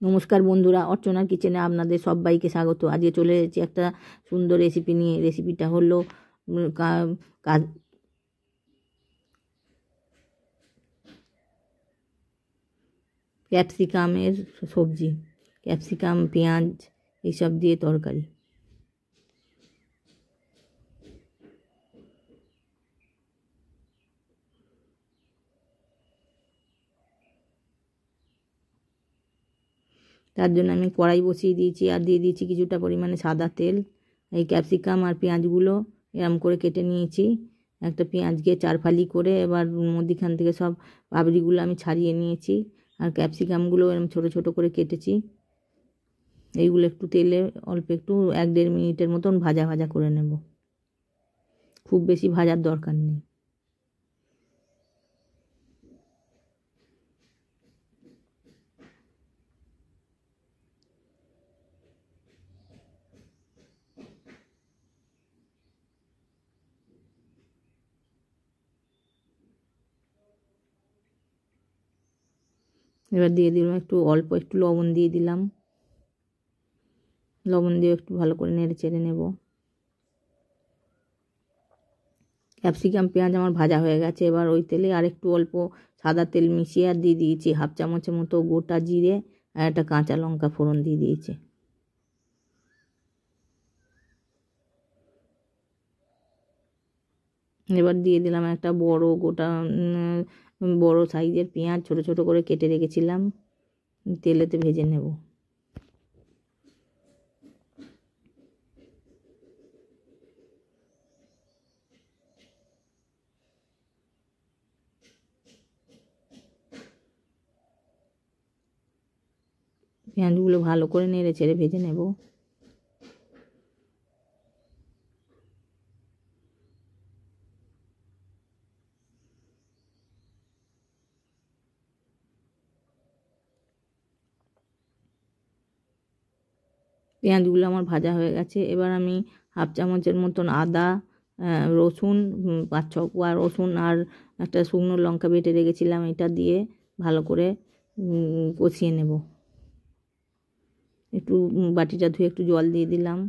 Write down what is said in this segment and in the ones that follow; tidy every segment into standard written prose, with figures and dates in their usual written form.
নমস্কার বন্ধুরা, অর্চনার কিচেনে আপনাদের সবাইকে স্বাগত। আজকে চলে এসেছি একটা সুন্দর রেসিপি নিয়ে। রেসিপিটা হলো ক্যাপসিকামের সবজি, ক্যাপসিকাম পেঁয়াজ এইসব দিয়ে তরকারি। তার জন্য আমি কড়াই বসিয়ে দিয়েছি আর দিয়ে দিয়েছি কিছুটা পরিমাণে সাদা তেল। এই ক্যাপসিকাম আর পেঁয়াজগুলো এরম করে কেটে নিয়েছি। একটা পেঁয়াজকে 4 ফালি করে এবার মধ্যিখান থেকে সব পাপড়িগুলো আমি ছাড়িয়ে নিয়েছি। আর ক্যাপসিকামগুলো এরম ছোট ছোট করে কেটেছি। এইগুলো একটু তেলে অল্প একটু 1-1.5 মিনিটের মতন ভাজা ভাজা করে নেব। খুব বেশি ভাজার দরকার নেই। এবার দিয়ে দিলাম অল্প একটু লবণ দিয়ে দিলাম। লবণ দিয়ে একটু ভালো করে নেড়ে চেড়ে নেব। ক্যাপসিকাম পেঁয়াজ আমার ভাজা হয়ে গেছে। এবার ওই তেলে আর একটু অল্প সাদা তেল মিশিয়ে আর দিয়ে দিয়েছি 1/2 চামচের মতো গোটা জিরে আর একটা কাঁচা লঙ্কা ফোড়ন দিয়ে দিয়েছি। এবার দিয়ে দিলাম একটা বড় সাইজের পেঁয়াজ ছোট ছোট করে কেটে রেখেছিলাম। তেলেতে ভেজে নেব। পেঁয়াজগুলো ভালো করে নেড়ে চেড়ে ভেজে নেব। পেঁয়াজগুলো আমার ভাজা হয়ে গেছে। এবার আমি 1/2 চামচের মতন আদা, রসুন, 5-6 কোয়া রসুন আর একটা শুকনো লঙ্কা বেটে রেখেছিলাম, এটা দিয়ে ভালো করে কষিয়ে নেব। একটু বাটিটা ধুয়ে একটু জল দিয়ে দিলাম।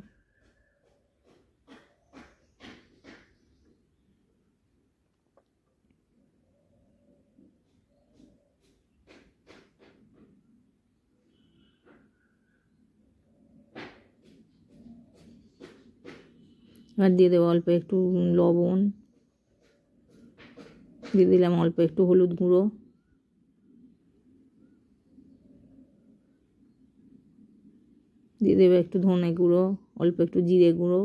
এবার দিয়ে দেবো অল্প একটু লবণ, দিয়ে দিলাম অল্প একটু হলুদ গুঁড়ো, দিয়ে দেবো একটু ধনে গুঁড়ো, অল্প একটু জিরে গুঁড়ো,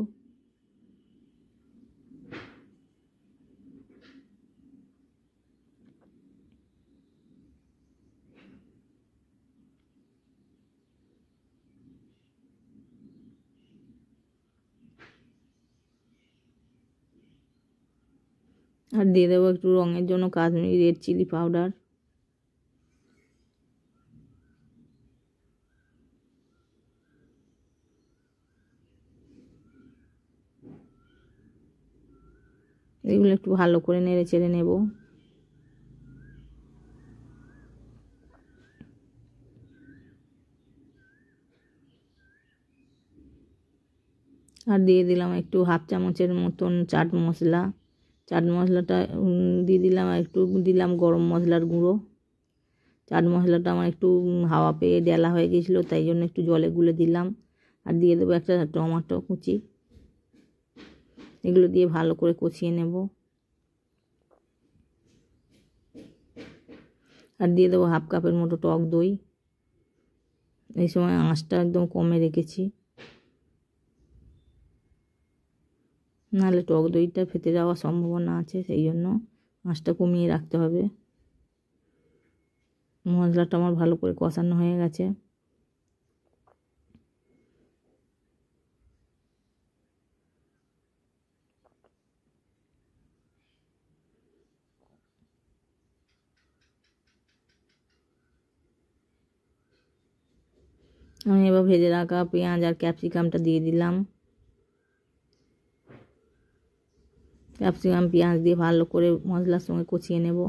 আর দিয়ে দেবো একটু রঙের জন্য কাশ্মীরি রেড চিলি পাউডার। এগুলো একটু ভালো করে নেড়ে চেড়ে নেব। আর দিয়ে দিলাম একটু 1/2 চামচের মতন চাট মশলা। চাট মশলাটা দিয়ে দিলাম। একটু দিলাম গরম মশলার গুঁড়ো। চাট মশলাটা আমার একটু হাওয়া পেয়ে ডেলা হয়ে গিয়েছিলো, তাই জন্য একটু জলে গুলে দিলাম। আর দিয়ে দেবো একটা টমেটো কুচি। এগুলো দিয়ে ভালো করে কষিয়ে নেব। আর দিয়ে দেবো 1/2 কাপের মতো টক দই। এই সময় আঁচটা একদম কমে রেখেছি, নাহলে টক দইটা ফেটে যাওয়ার সম্ভাবনা আছে, সেই জন্য আঁচটা কমিয়ে রাখতে হবে। মশলাটা আমার ভালো করে কষানো হয়ে গেছে। আমি এবার ভেজে রাখা পেঁয়াজ আর ক্যাপসিকামটা দিয়ে দিলাম। ক্যাপসিকাম পেঁয়াজ দিয়ে ভালো করে মশলার সঙ্গে কষিয়ে নেব।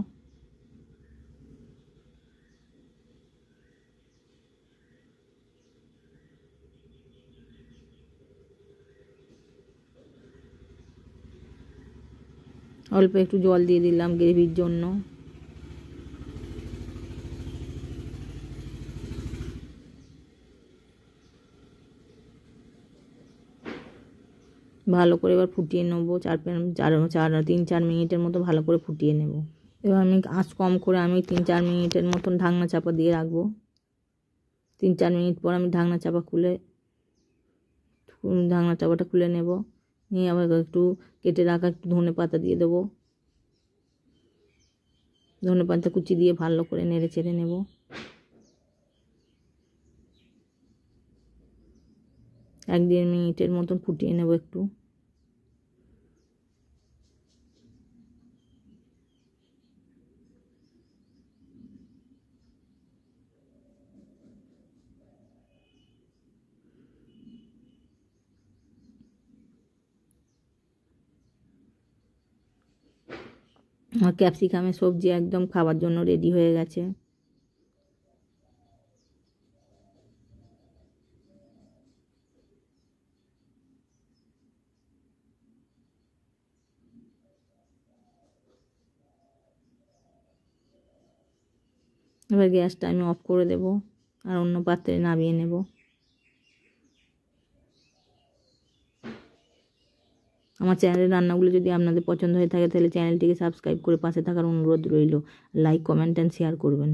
অল্প একটু জল দিয়ে দিলাম গ্রেভির জন্য। ভালো করে এবার ফুটিয়ে নেবো 3-4 মিনিটের মতো ভালো করে ফুটিয়ে নেব। এবার আমি আঁচ কম করে আমি 3-4 মিনিটের মতন ঢাকনা চাপা দিয়ে রাখবো। 3-4 মিনিট পর আমি ঢাকনা চাপাটা খুলে নেব। নিয়ে আবার একটু কেটে রাখা একটু ধনে পাতা দিয়ে দেবো। ধনে পাতা কুচি দিয়ে ভালো করে নেড়ে চেড়ে নেব। 1-1.5 মিনিটের মতন ফুটিয়ে নেব একটু। আমার ক্যাপসিকামের সবজি একদম খাবার জন্য রেডি হয়ে গেছে। এবার গ্যাসটা আমি অফ করে দেব আর অন্য পাত্রে নামিয়ে নেব। আমার চ্যানেলের রান্নাগুলো যদি আপনাদের পছন্দ হয়ে থাকে তাহলে চ্যানেলটিকে সাবস্ক্রাইব করে পাশে থাকার অনুরোধ রইল। লাইক, কমেন্ট অ্যান্ড শেয়ার করবেন।